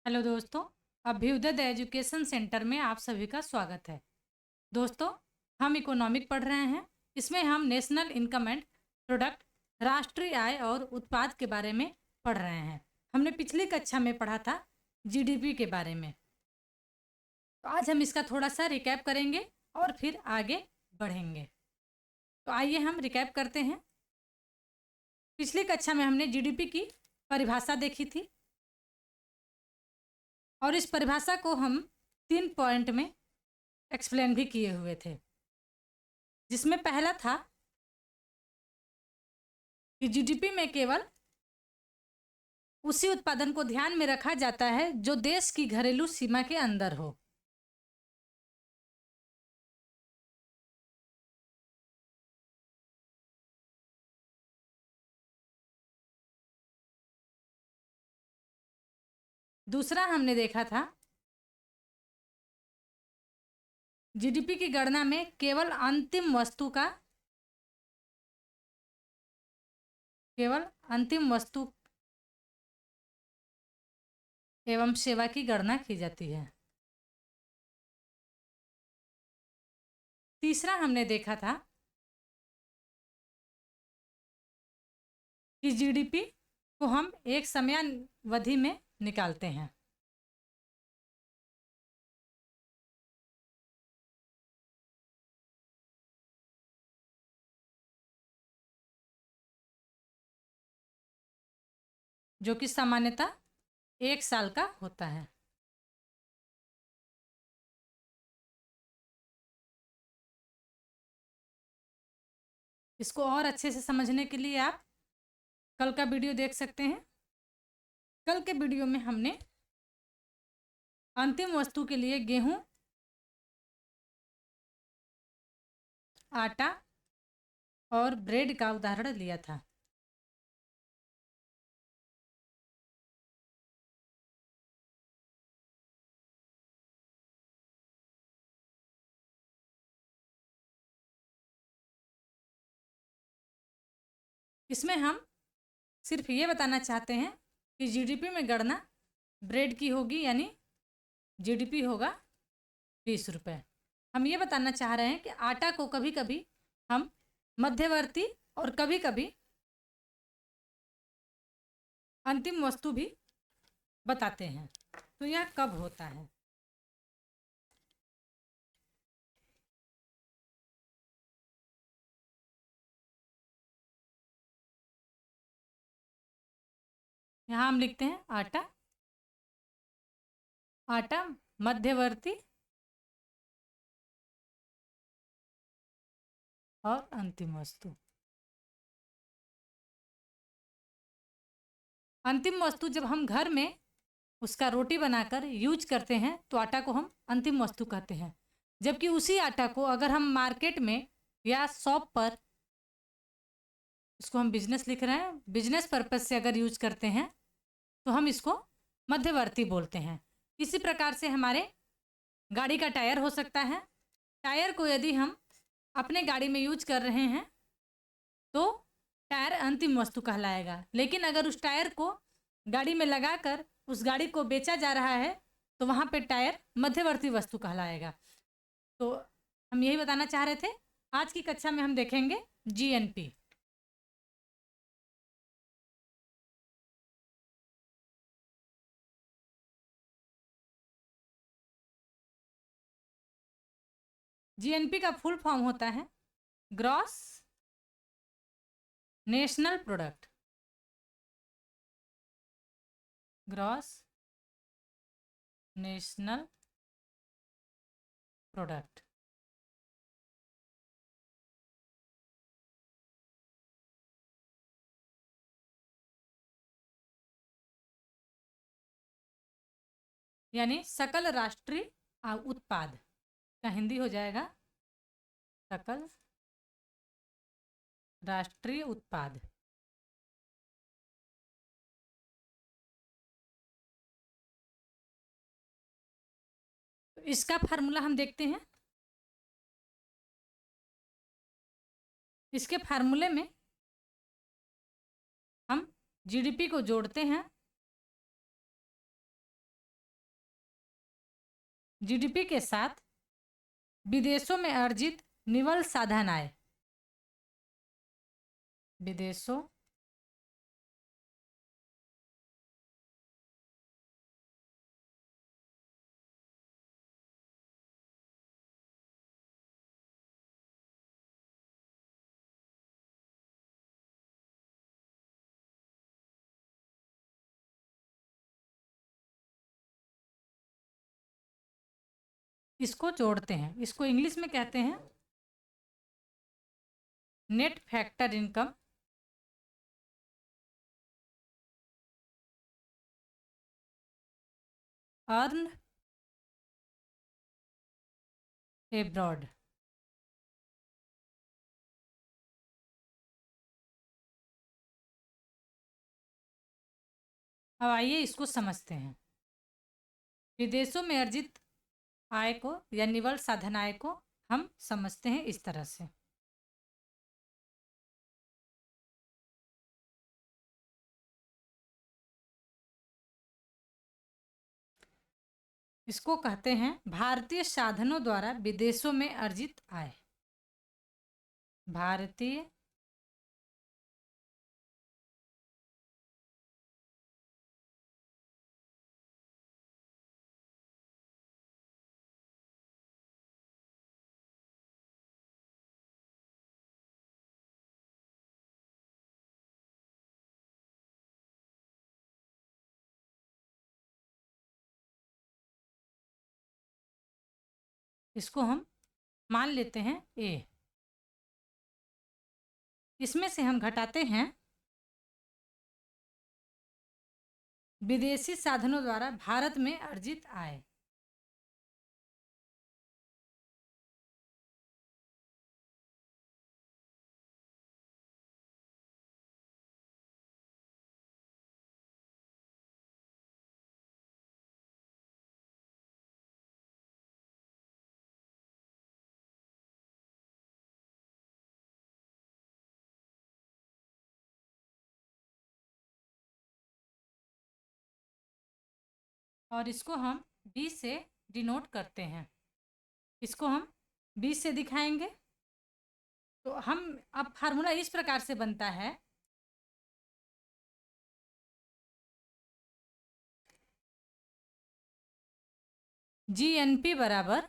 Hello दोस्तों, Abhyuday education centre में आप सभी का स्वागत है। दोस्तों, हम इकोनॉमिक पढ़ रहे हैं। इसमें हम नेशनल इनकम एंड प्रोडक्ट, राष्ट्रीय आय और उत्पाद के बारे में पढ़ रहे हैं। हमने पिछली कक्षा में पढ़ा था जीडीपी के बारे में। तो आज हम इसका थोड़ा सा रिकैप करेंगे और फिर आगे बढ़ेंगे। तो आइए हम रिकैप करते हैं। पिछली कक्षा में हमने जीडीपी की परिभाषा देखी थी और इस परिभाषा को हम 3 पॉइंट में एक्सप्लेन भी किए हुए थे, जिसमें पहला था कि जीडीपी में केवल उसी उत्पादन को ध्यान में रखा जाता है जो देश की घरेलू सीमा के अंदर हो। दूसरा हमने देखा था जीडीपी की गणना में केवल अंतिम वस्तु एवं सेवा की गणना की जाती है। तीसरा हमने देखा था कि जीडीपी को हम एक समयावधि में निकालते हैं। जो कि सामान्यतः 1 साल का होता है। इसको और अच्छे से समझने के लिए आप कल का वीडियो देख सकते हैं। कल के वीडियो में हमने अंतिम वस्तु के लिए गेहूं, आटा और ब्रेड का उदाहरण लिया था। इसमें हम सिर्फ ये बताना चाहते हैं कि जीडीपी में गणना ब्रेड की होगी, यानी जीडीपी होगा 20 रुपये। हम ये बताना चाह रहे हैं कि आटा को कभी कभी हम मध्यवर्ती और कभी कभी अंतिम वस्तु भी बताते हैं। तो यह कब होता है? यहाँ हम लिखते हैं आटा मध्यवर्ती और अंतिम वस्तु। अंतिम वस्तु जब हम घर में उसका रोटी बनाकर यूज करते हैं तो आटा को हम अंतिम वस्तु कहते हैं। जबकि उसी आटा को अगर हम मार्केट में या शॉप पर, इसको हम बिजनेस लिख रहे हैं, बिजनेस पर्पज से अगर यूज करते हैं तो हम इसको मध्यवर्ती बोलते हैं। इसी प्रकार से हमारे गाड़ी का टायर हो सकता है। टायर को यदि हम अपने गाड़ी में यूज कर रहे हैं तो टायर अंतिम वस्तु कहलाएगा, लेकिन अगर उस टायर को गाड़ी में लगाकर उस गाड़ी को बेचा जा रहा है तो वहाँ पे टायर मध्यवर्ती वस्तु कहलाएगा। तो हम यही बताना चाह रहे थे। आज की कक्षा में हम देखेंगे जीएनपी। जीएनपी का फुल फॉर्म होता है gross national product. Gross national product. यानी सकल राष्ट्रीय उत्पाद का हिंदी हो जाएगा सकल राष्ट्रीय उत्पाद। तो इसका फार्मूला हम देखते हैं। इसके फार्मूले में हम जीडीपी को जोड़ते हैं जीडीपी के साथ विदेशों में अर्जित निवल साधन आय, विदेशों इसको जोड़ते हैं, इसको इंग्लिश में कहते हैं net factor income, earn abroad. अब आइए इसको समझते हैं। विदेशों में अर्जित आय को या निवल साधन आय को हम समझते हैं इस तरह से। इसको कहते हैं भारतीय साधनों द्वारा विदेशों में अर्जित आय। भारतीय इसको हम मान लेते हैं ए। इसमें से हम घटाते हैं विदेशी साधनों द्वारा भारत में अर्जित आय। और इसको हम 20 से डिनोट करते हैं। इसको हम 20 से दिखाएंगे। तो हम अब फार्मूला इस प्रकार से बनता है, जीएनपी बराबर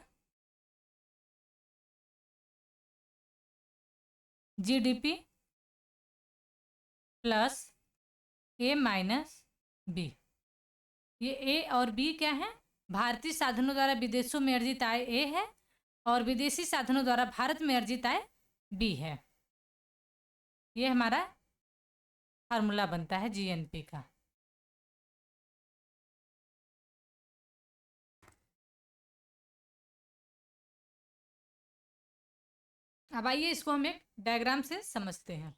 जीडीपी प्लस ए माइनस बी। ये ए और बी क्या है? भारतीय साधनों द्वारा विदेशों में अर्जित आय ए है और विदेशी साधनों द्वारा भारत में अर्जित आय बी है। ये हमारा फार्मूला बनता है जीएनपी का। अब आइए इसको हम एक डायग्राम से समझते हैं।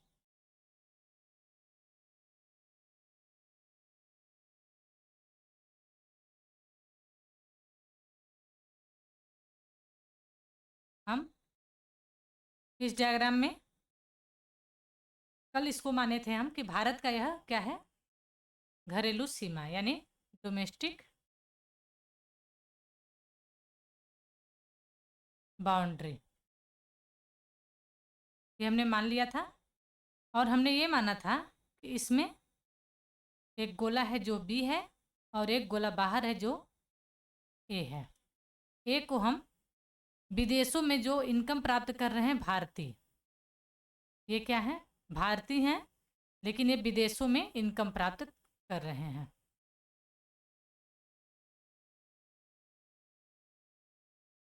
हम इस डायग्राम में कल इसको माने थे हम कि भारत का यह क्या है? घरेलू सीमा यानी डोमेस्टिक बाउंड्री, ये हमने मान लिया था। और हमने ये माना था कि इसमें एक गोला है जो बी है और एक गोला बाहर है जो ए है। ए को हम विदेशों में जो इनकम प्राप्त कर रहे हैं भारतीय, ये क्या है? भारतीय हैं, लेकिन ये विदेशों में इनकम प्राप्त कर रहे हैं।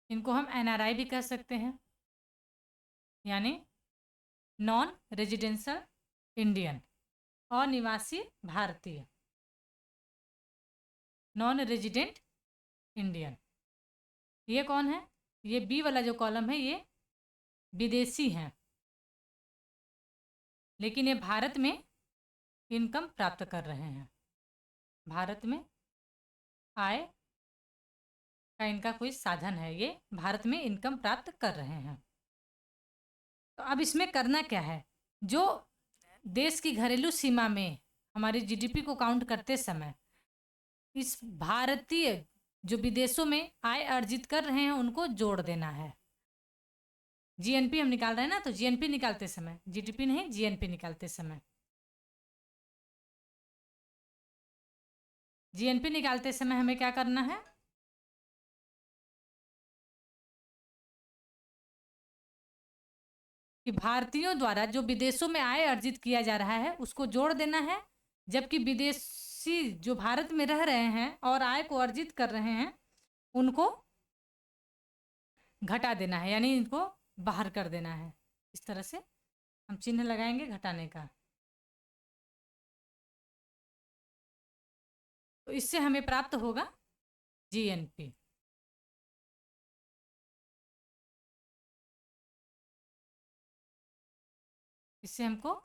इनको हम एनआरआई भी कह सकते हैं, यानी नॉन रेजिडेंशियल इंडियन, अनिवासी भारतीय, नॉन रेजिडेंट इंडियन। ये कौन है? ये बी वाला जो कॉलम है ये विदेशी हैं, लेकिन ये भारत में इनकम प्राप्त कर रहे हैं। भारत में आय का इनका कोई साधन है, ये भारत में इनकम प्राप्त कर रहे हैं। तो अब इसमें करना क्या है? जो देश की घरेलू सीमा में हमारी जीडीपी को काउंट करते समय इस भारतीय जो विदेशों में आय अर्जित कर रहे हैं उनको जोड़ देना है। जीएनपी हम निकाल रहे हैं ना, तो जीएनपी निकालते समय, जीडीपी नहीं, जीएनपी निकालते समय, जीएनपी निकालते समय हमें क्या करना है, कि भारतीयों द्वारा जो विदेशों में आय अर्जित किया जा रहा है उसको जोड़ देना है, जबकि विदेशी जो भारत में रह रहे हैं और आय को अर्जित कर रहे हैं उनको घटा देना है, यानी इनको बाहर कर देना है। इस तरह से हम चिन्ह लगाएंगे घटाने का। तो इससे हमें प्राप्त होगा जीएनपी। इससे हमको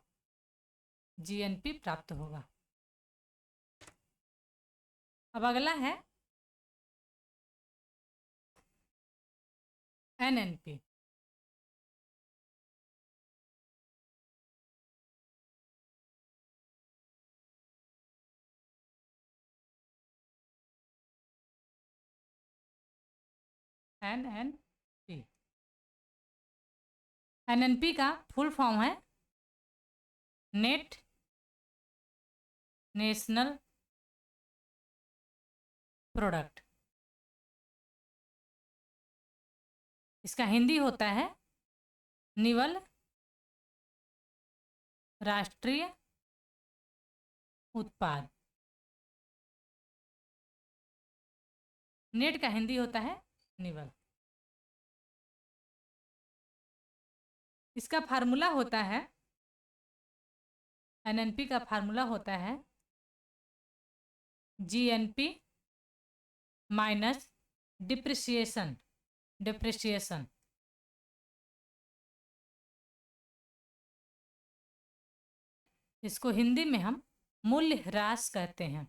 जीएनपी प्राप्त होगा। अब अगला है एनएनपी। एनएनपी, एनएनपी का फुल फॉर्म है नेट नेशनल प्रोडक्ट। इसका हिंदी होता है निवल राष्ट्रीय उत्पाद। नेट का हिंदी होता है निवल। इसका फार्मूला होता है, एनएनपी का फार्मूला होता है जीएनपी माइनस डिप्रिसिएशन, डिप्रिसिएशन। इसको हिंदी में हम मूल्य ह्रास कहते हैं,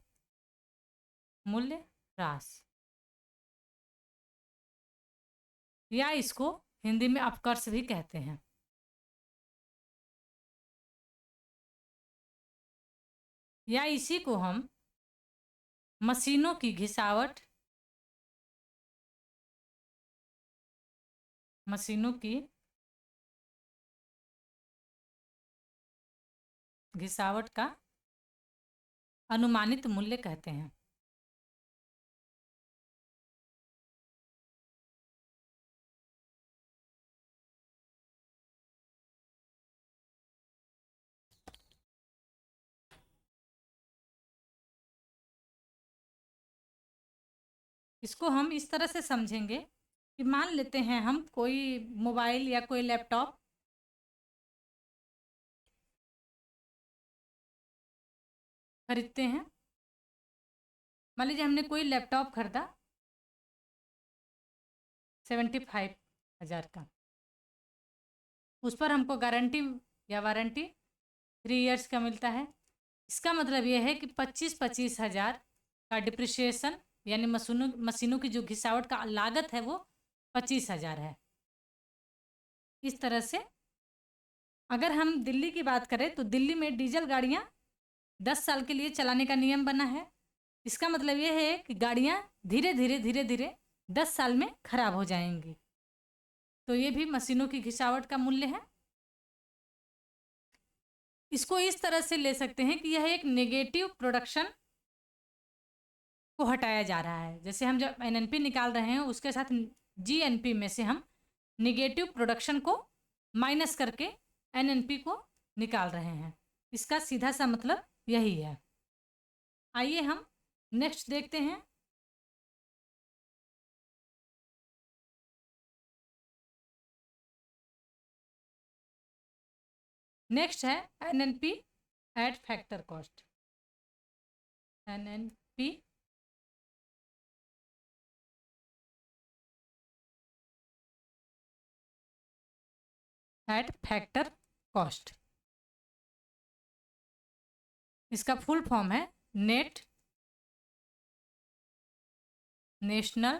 मूल्य ह्रास, या इसको हिंदी में अपकर्ष भी कहते हैं। या इसी को हम मशीनों की घिसावट, मशीनों की घिसावट का अनुमानित मूल्य कहते हैं। इसको हम इस तरह से समझेंगे कि मान लेते हैं हम कोई मोबाइल या कोई लैपटॉप खरीदते हैं। मान लीजिए हमने कोई लैपटॉप खरीदा 75,000 का, उस पर हमको गारंटी या वारंटी 3 इयर्स का मिलता है। इसका मतलब यह है कि 25-25 हज़ार का डिप्रिसिएशन, यानी मशीनों की जो घिसावट का लागत है वो 25 हज़ार है। इस तरह से अगर हम दिल्ली की बात करें तो दिल्ली में डीजल गाड़ियाँ 10 साल के लिए चलाने का नियम बना है। इसका मतलब यह है कि गाड़ियाँ धीरे धीरे 10 साल में खराब हो जाएंगी। तो ये भी मशीनों की घिसावट का मूल्य है। इसको इस तरह से ले सकते हैं कि यह एक नेगेटिव प्रोडक्शन को हटाया जा रहा है। जैसे हम जब एनएनपी निकाल रहे हैं उसके साथ जीएनपी में से हम नेगेटिव प्रोडक्शन को माइनस करके एनएनपी को निकाल रहे हैं। इसका सीधा सा मतलब यही है। आइए हम नेक्स्ट देखते हैं। नेक्स्ट है NNP eight factor cost. NNP eight factor cost. इसका फुल फॉर्म है net national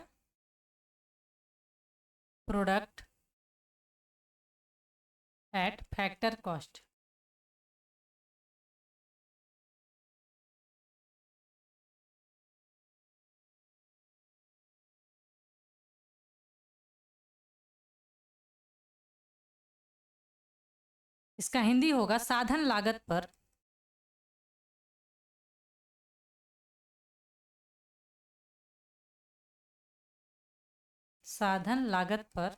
product at factor cost. इसका हिंदी होगा साधन लागत पर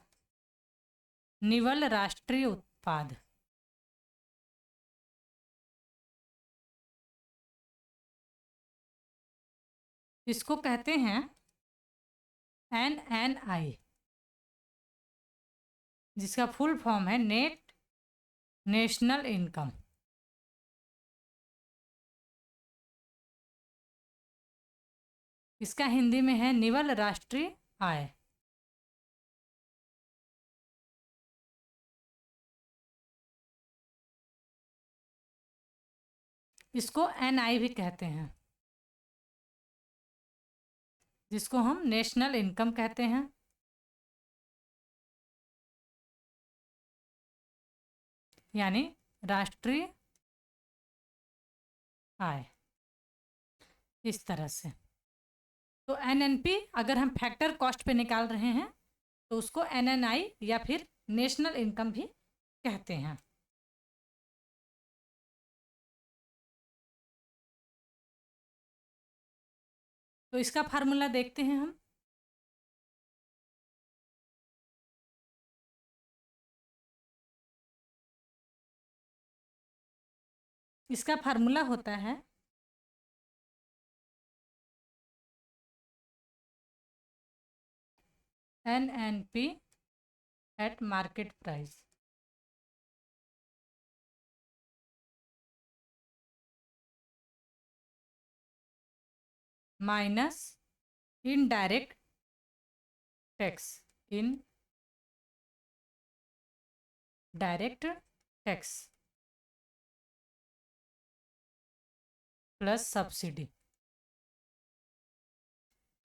निवल राष्ट्रीय उत्पाद। इसको कहते हैं NNI, जिसका फुल फॉर्म है नेट नेशनल इनकम। इसका हिंदी में है निवल राष्ट्रीय आय। इसको NI भी कहते हैं, जिसको हम नेशनल इनकम कहते हैं। यानी राष्ट्रीय आय, इस तरह से। तो NNP अगर हम फैक्टर कॉस्ट पे निकाल रहे हैं तो उसको NNI या फिर नेशनल इनकम भी कहते हैं। तो इसका फार्मूला देखते हैं हम। इसका फार्मूला होता है NNP eight market price minus indirect tax in direct tax plus subsidy.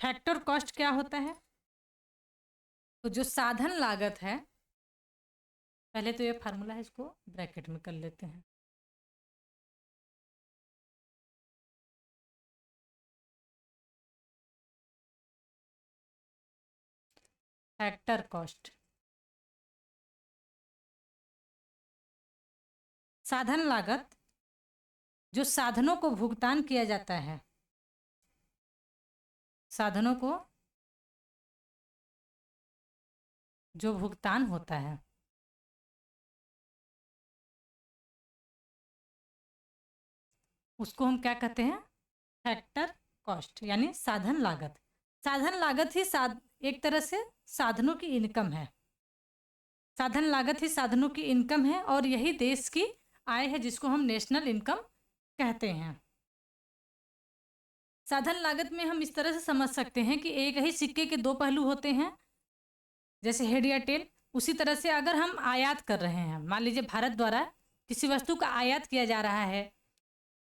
Factor cost क्या होता है? तो जो साधन लागत है, पहले तो ये फार्मूला है, इसको ब्रैकेट में कर लेते हैं। फैक्टर कॉस्ट साधन लागत जो साधनों को भुगतान किया जाता है, साधनों को जो भुगतान होता है, उसको हम क्या कहते हैं? फैक्टर कॉस्ट, यानी साधन लागत। साधन लागत ही एक तरह से साधनों की इनकम है। साधन लागत ही साधनों की इनकम है और यही देश की आय है, जिसको हम नेशनल इनकम कहते हैं। साधन लागत में हम इस तरह से समझ सकते हैं कि एक ही सिक्के के दो पहलू होते हैं, जैसे हेड या टेल। उसी तरह से अगर हम आयात कर रहे हैं, मान लीजिए भारत द्वारा किसी वस्तु का आयात किया जा रहा है,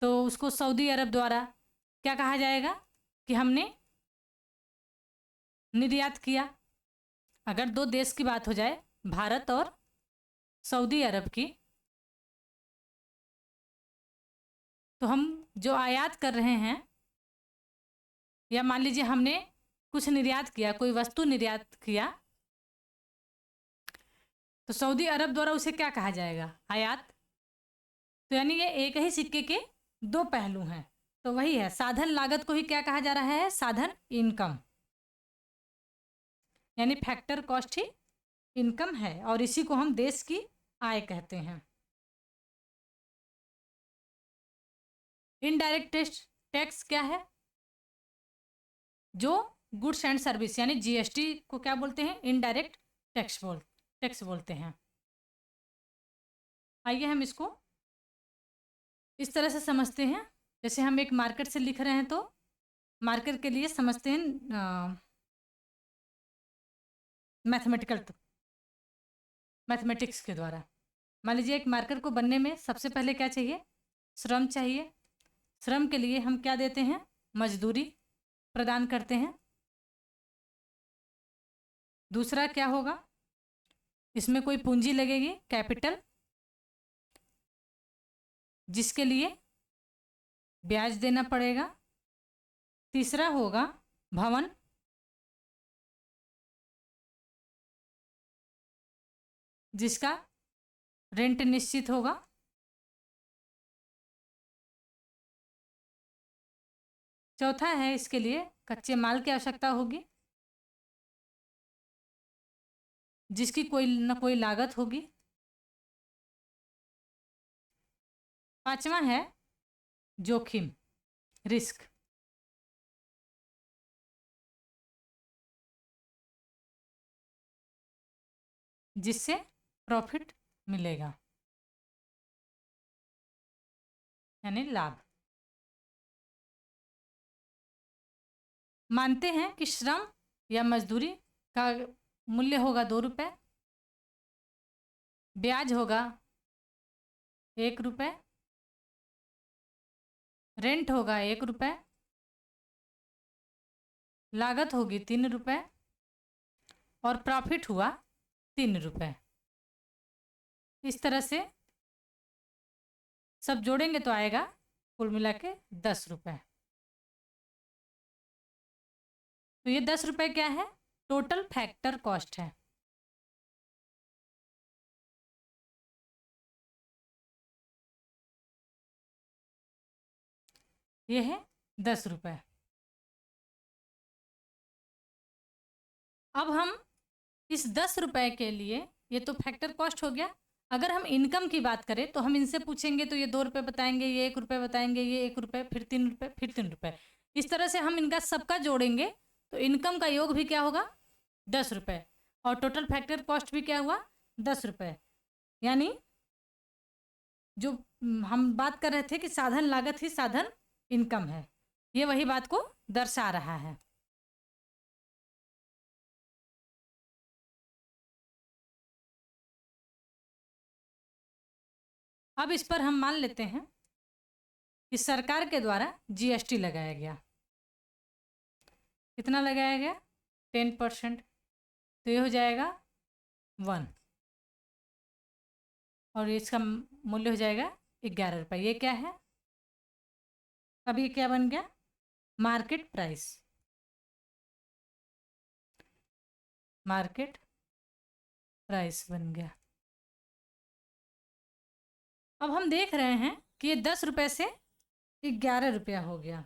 तो उसको सऊदी अरब द्वारा क्या कहा जाएगा? कि हमने निर्यात किया। अगर दो देश की बात हो जाए, भारत और सऊदी अरब की, तो हम जो आयात कर रहे हैं, या मान लीजिए हमने कुछ निर्यात किया, कोई वस्तु निर्यात किया, तो सऊदी अरब द्वारा उसे क्या कहा जाएगा? आयात। तो यानी ये एक ही सिक्के के दो पहलू हैं। तो वही है, साधन लागत को ही क्या कहा जा रहा है? साधन इनकम, यानी फैक्टर कॉस्ट ही इनकम है, और इसी को हम देश की आय कहते हैं। इनडायरेक्ट टैक्स क्या है? जो गुड्स एंड सर्विस यानी GST को क्या बोलते हैं? इनडायरेक्ट टैक्स बोलते हैं। आइए हम इसको इस तरह से समझते हैं। जैसे हम एक मार्केट से लिख रहे हैं, तो मार्केट के लिए समझते हैं मैथमेटिक्स के द्वारा। मान लीजिए एक मार्केट को बनने में सबसे पहले क्या चाहिए? श्रम चाहिए। श्रम के लिए हम क्या देते हैं? मजदूरी प्रदान करते हैं। दूसरा क्या होगा? इसमें कोई पूंजी लगेगी, कैपिटल, जिसके लिए ब्याज देना पड़ेगा। तीसरा होगा भवन, जिसका रेंट निश्चित होगा। चौथा है, इसके लिए कच्चे माल की आवश्यकता होगी जिसकी कोई न कोई लागत होगी। पांचवा है जोखिम, रिस्क, जिससे प्रॉफिट मिलेगा यानी लाभ। मानते हैं कि श्रम या मजदूरी का मूल्य होगा 2 रुपये, ब्याज होगा 1 रुपये, रेंट होगा 1 रुपये, लागत होगी 3 रुपये और प्रॉफिट हुआ 3 रुपये। इस तरह से सब जोड़ेंगे तो आएगा कुल मिला के 10 रुपये। तो ये 10 रुपये क्या है? टोटल फैक्टर कॉस्ट है। ये है 10 रुपये। अब हम इस 10 रुपये के लिए, ये तो फैक्टर कॉस्ट हो गया। अगर हम इनकम की बात करें तो हम इनसे पूछेंगे तो ये 2 रुपये बताएंगे, ये 1 रुपये बताएंगे, ये 1 रुपये, फिर 3 रुपये, फिर 3 रुपये। इस तरह से हम इनका सबका जोड़ेंगे तो इनकम का योग भी क्या होगा? 10 रुपये। और टोटल फैक्टर कॉस्ट भी क्या हुआ? 10 रुपये। यानी जो हम बात कर रहे थे कि साधन लागत ही साधन इनकम है, ये वही बात को दर्शा रहा है। अब इस पर हम मान लेते हैं कि सरकार के द्वारा जीएसटी लगाया गया। कितना लगाया गया? 10%। तो ये हो जाएगा 1 और इसका मूल्य हो जाएगा 11 रुपये। ये क्या है? अब ये क्या बन गया? Market price. मार्केट प्राइस बन गया। अब हम देख रहे हैं कि ये 10 रुपये से 11 रुपया हो गया,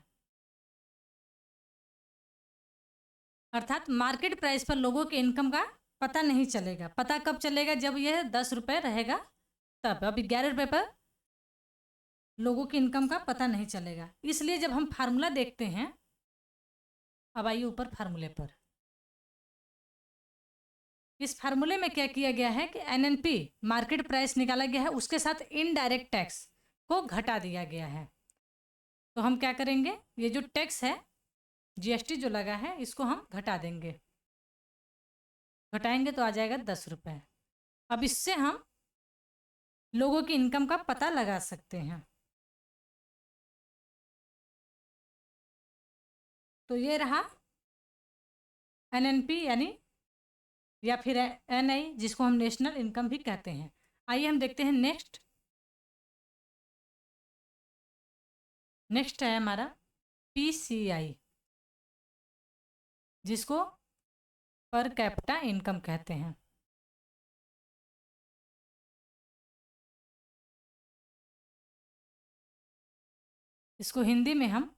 अर्थात मार्केट प्राइस पर लोगों के इनकम का पता नहीं चलेगा। पता कब चलेगा? जब यह 10 रुपये रहेगा तब। अब 11 रुपये पर लोगों की इनकम का पता नहीं चलेगा। इसलिए जब हम फार्मूला देखते हैं, अब आइए ऊपर फार्मूले पर। इस फार्मूले में क्या किया गया है कि एनएनपी मार्केट प्राइस निकाला गया है, उसके साथ इनडायरेक्ट टैक्स को घटा दिया गया है। तो हम क्या करेंगे? ये जो टैक्स है, जीएसटी जो लगा है, इसको हम घटा देंगे। घटाएंगे तो आ जाएगा 10 रुपये। अब इससे हम लोगों की इनकम का पता लगा सकते हैं। तो ये रहा एनएनपी यानी या फिर एनआई, जिसको हम नेशनल इनकम भी कहते हैं। आइए हम देखते हैं नेक्स्ट है हमारा पीसीआई, जिसको पर कैपिटा इनकम कहते हैं। इसको हिंदी में हम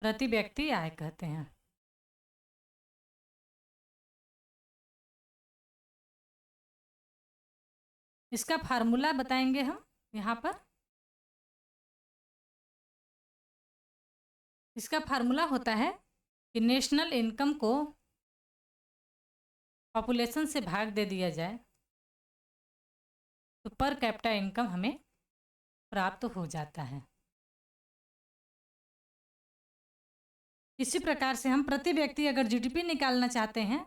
प्रति व्यक्ति आय कहते हैं। इसका फार्मूला बताएंगे हम यहाँ पर। इसका फार्मूला होता है कि नेशनल इनकम को पॉपुलेशन से भाग दे दिया जाए तो पर कैपिटा इनकम हमें प्राप्त हो जाता है। इसी प्रकार से हम प्रति व्यक्ति अगर जीडीपी निकालना चाहते हैं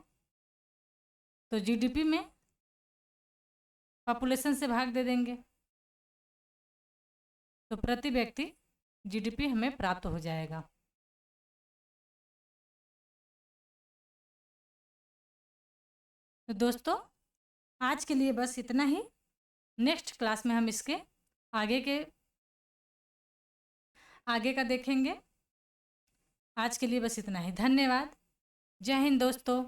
तो जीडीपी में पॉपुलेशन से भाग दे देंगे तो प्रति व्यक्ति जीडीपी हमें प्राप्त हो जाएगा। तो दोस्तों, आज के लिए बस इतना ही। नेक्स्ट क्लास में हम इसके आगे का देखेंगे। आज के लिए बस इतना ही। धन्यवाद। जय हिंद दोस्तों।